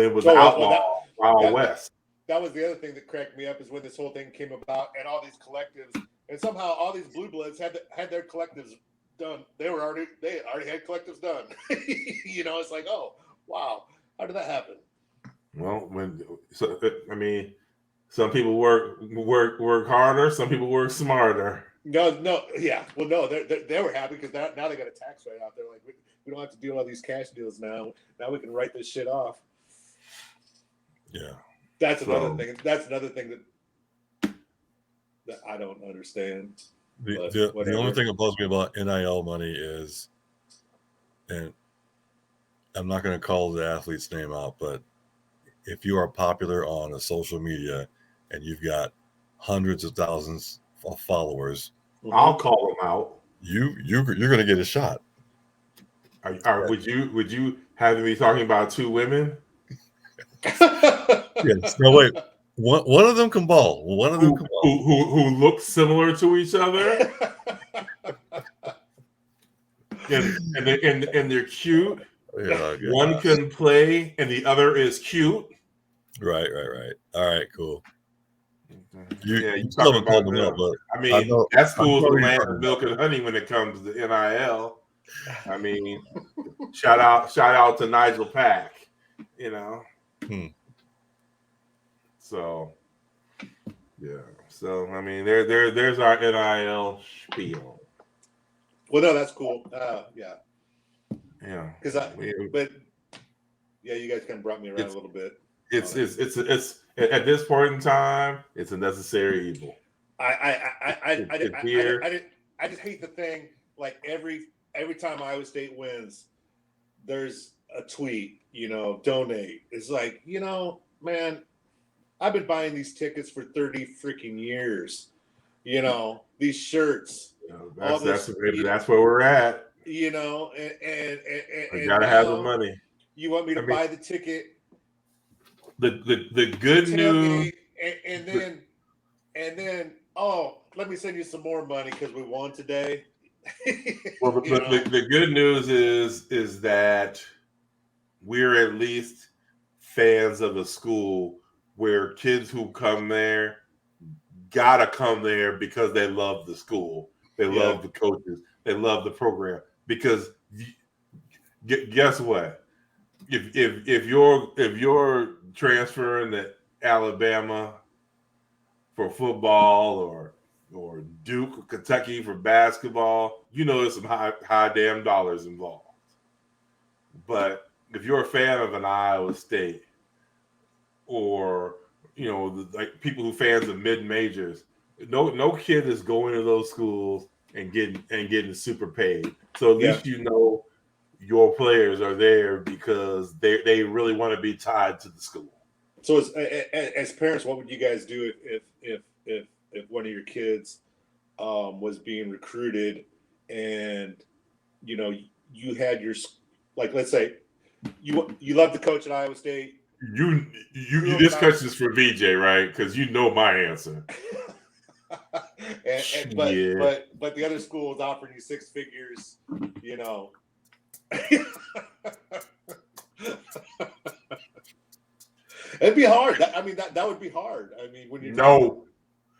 it was outlaw, Wild West. That was the other thing that cracked me up is when this whole thing came about and all these collectives and somehow all these blue bloods had their collectives done. They already had collectives done. It's like, oh wow, how did that happen? Well, some people work harder, some people work smarter. No, yeah. Well, no, they were happy because now they got a tax write off. They're like, we don't have to do all these cash deals now. Now we can write this shit off. Yeah. That's another thing. That's another thing that I don't understand. The only thing that blows me about NIL money is, and I'm not going to call the athlete's name out, but if you are popular on a social media and you've got hundreds of thousands of followers, I'll call them out. You're going to get a shot. Would you have me talking about 2 women? Yes. No, wait. One of them can ball. One of them who look similar to each other, and they're cute. Yeah, one can play, and the other is cute. Right. All right, cool. You talking about them. But I mean, that school's the land of milk and honey when it comes to NIL. I mean, shout out to Nigel Pack, you know. So yeah. So I mean, there's our NIL spiel. Well, no, that's cool. Yeah. Yeah. But yeah, you guys kind of brought me around a little bit. It's at this point in time, it's a necessary evil. I just hate the thing. Like every time Iowa State wins, there's a tweet, donate. It's like, man, I've been buying these tickets for 30 freaking years. These shirts. That's where we're at. And I gotta have the money. You want me to buy the ticket? The good news, and then let me send you some more money because we won today. Well, the good news is that we're at least fans of a school where kids who come there gotta come there because they love the school, they love the coaches, they love the program. Because guess what? If you're transferring to Alabama for football or Duke or Kentucky for basketball, there's some high damn dollars involved. But if you're a fan of an Iowa State or like people who fans of mid majors, no kid is going to those schools and getting super paid. So at least your players are there because they really want to be tied to the school. So as parents, what would you guys do if one of your kids was being recruited and you had your, like, let's say you love the coach at Iowa State. You this question is for VJ, right? Because my answer. But the other school is offering you six figures, It'd be hard. That would be hard. I mean, when you're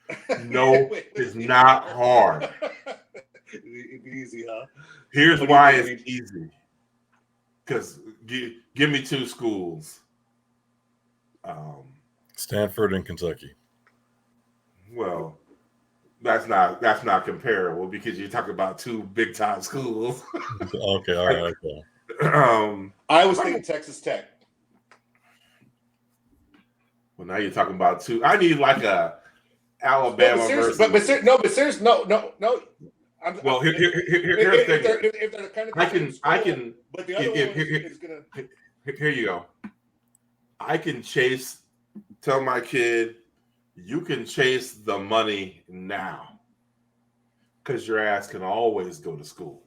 it's not hard. It'd be easy, huh? Here's why it's easy. Because give me two schools. Stanford and Kentucky. Well, that's not comparable because you talk about two big time schools. Okay, all right. Okay. Iowa State and Texas Tech. Well, now you're talking about two. I need like a Alabama versus. But seriously, no. Well, here's the thing. If they're kind of I can. But the other one is gonna. Here you go. I can tell my kid, you can chase the money now, because your ass can always go to school.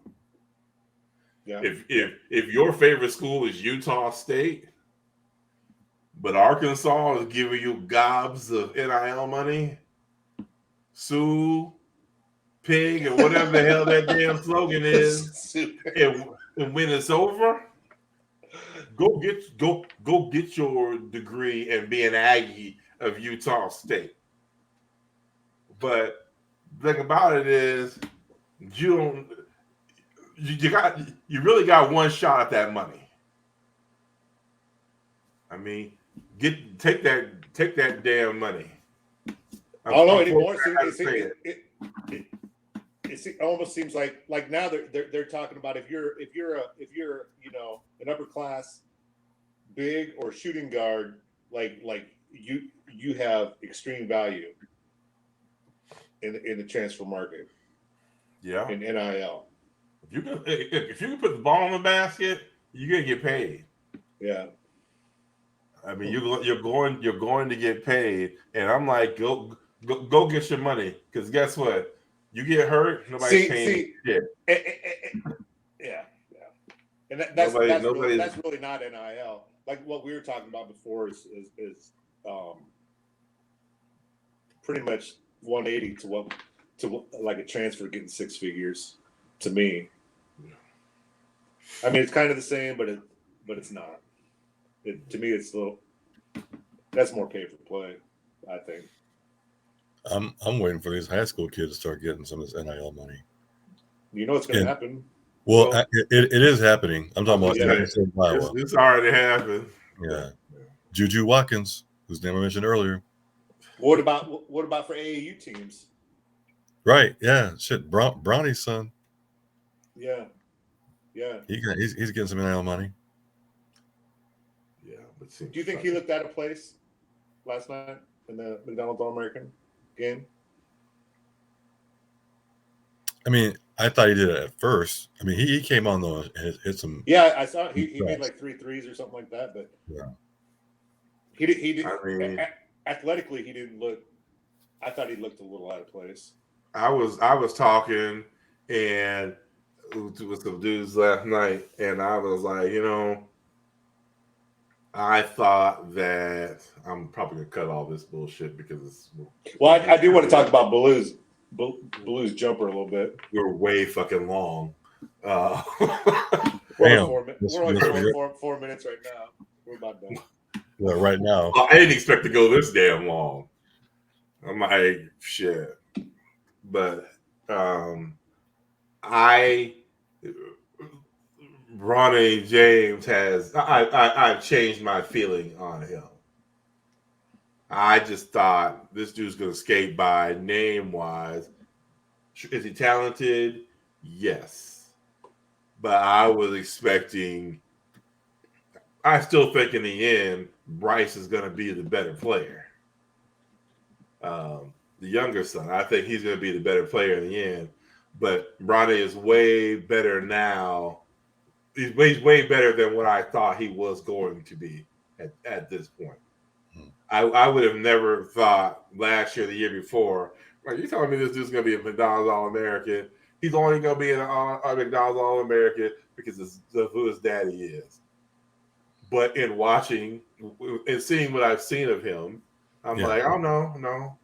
Yeah. If your favorite school is Utah State, but Arkansas is giving you gobs of NIL money, Sue, Pig, or whatever the hell that damn slogan is, and when it's over, go get your degree and be an Aggie of Utah State. But the thing about it is, you really got one shot at that money. I mean, take that damn money. I don't know anymore. It almost seems like now they're talking about if you're an upper class big or shooting guard, like you have extreme value in the transfer market. Yeah. In NIL. If you can put the ball in the basket, you're gonna get paid. Yeah. I mean, you're going to get paid, and I'm like, go get your money, because guess what? You get hurt, nobody's paying shit. Yeah. And that's really not NIL. Like what we were talking about before is pretty much 180 to like a transfer getting six figures to me. I mean, it's kind of the same, but it's not. To me, it's that's more pay for play, I think. I'm waiting for these high school kids to start getting some of this NIL money. You know what's going to happen. Well, it is happening. I'm talking about Yeah, in Iowa. it's already happened. Yeah. Juju Watkins, whose name I mentioned earlier. What about for AAU teams? Right. Yeah. Shit. Brownie's son. Yeah. He's getting some NIL money. Yeah. But do you think he looked out of place last night in the McDonald's All-American game? I mean, I thought he did it at first. I mean, he came on though and hit some. Yeah, I saw he made like 3 threes or something like that, but yeah, he did. I mean, athletically, he didn't look. I thought he looked a little out of place. I was talking and with some dudes last night, and I was like, I thought that I'm probably gonna cut all this bullshit because it's. Well, I do want to talk about Blue's jumper a little bit. We're way fucking long. We're only 4 minutes right now. We're about done. Well, right now. I didn't expect to go this damn long. I'm like, shit. But Ronnie James I've changed my feeling on him. I just thought this dude's gonna skate by name wise. Is he talented? Yes. But I was expecting, I still think in the end, Bryce is gonna be the better player. The younger son, I think he's going to be the better player in the end. But Ronnie is way better now. He's way better than what I thought he was going to be at this point. I would have never thought last year, the year before, like, you telling me this dude's going to be a McDonald's All-American? He's only going to be a McDonald's All-American because of who his daddy is. But in watching and seeing what I've seen of him, I'm like, oh no,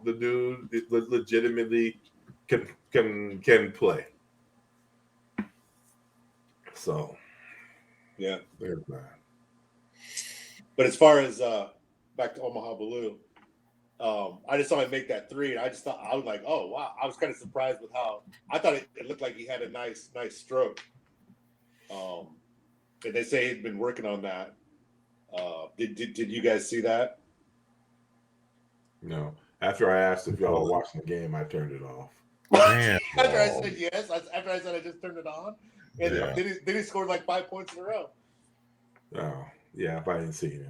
the dude legitimately can play. So, yeah, there's that. But as far as back to Omaha Blue, I just saw him make that 3, and I was like, oh wow! I was kind of surprised with how I thought it looked like he had a nice stroke. And they say he'd been working on that. Did you guys see that? No. After I asked if y'all were watching the game, I turned it off. After I said yes, after I said I just turned it on, and then he scored like 5 points in a row. Oh, yeah, if I didn't see it.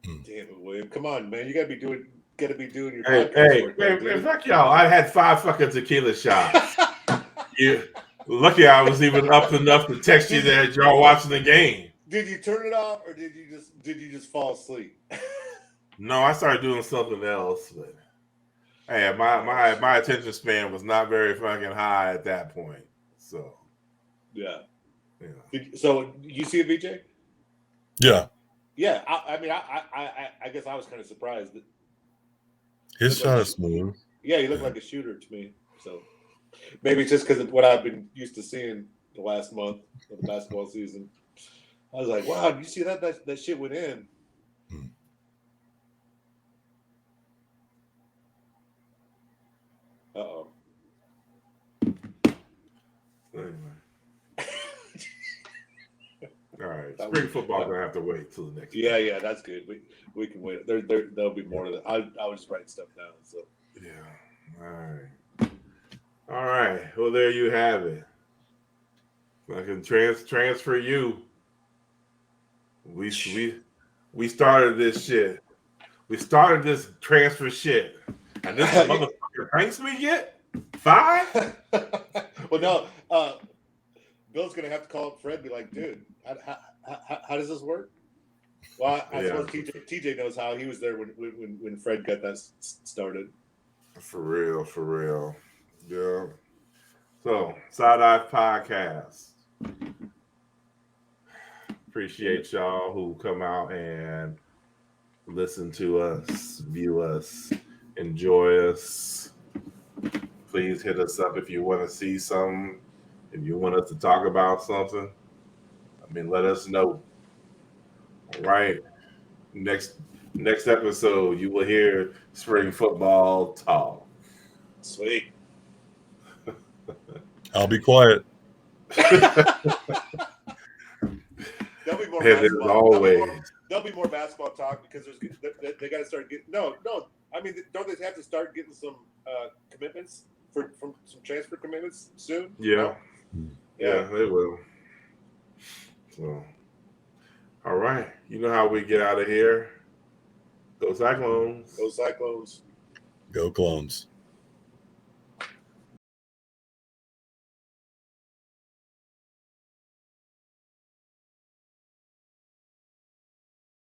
Damn it, William! Come on, man! You gotta be doing your podcast. Hey, fuck y'all! I had 5 fucking tequila shots. Lucky I was even up enough to text you that y'all watching the game. Did you turn it off, or did you just fall asleep? No, I started doing something else, but hey, my attention span was not very fucking high at that point. So yeah. So you see it, VJ? Yeah. Yeah. I guess I was kind of surprised that his shot is smooth. Yeah, he looked like a shooter to me. So maybe it's just because of what I've been used to seeing the last month of the basketball season. I was like, wow, did you see that shit went in? Uh-oh. Anyway. All right. Spring football gonna have to wait till the next. Yeah, that's good. We can wait. There'll be more to that. I was just writing stuff down. So yeah. All right. Well, there you have it. I can transfer you. We started this shit. We started this transfer shit, and this motherfucker thanks me yet? 5? Well, no. Bill's gonna have to call up Fred and be like, dude, how does this work? Well, I suppose TJ knows how. He was there when Fred got that started. For real. Yeah. So, Side Eye Podcast. Appreciate y'all who come out and listen to us, view us, enjoy us. Please hit us up if you want to see something. If you want us to talk about something, let us know. All right. Next episode, you will hear spring football talk. Sweet. I'll be quiet. There'll be more And there's basketball. always There'll be more basketball talk because they got to start getting no. I mean, don't they have to start getting some commitments from some transfer commitments soon? yeah. No? Yeah, they will. So, all right. You know how we get out of here. Go Cyclones. Those Cyclones. Go Clones.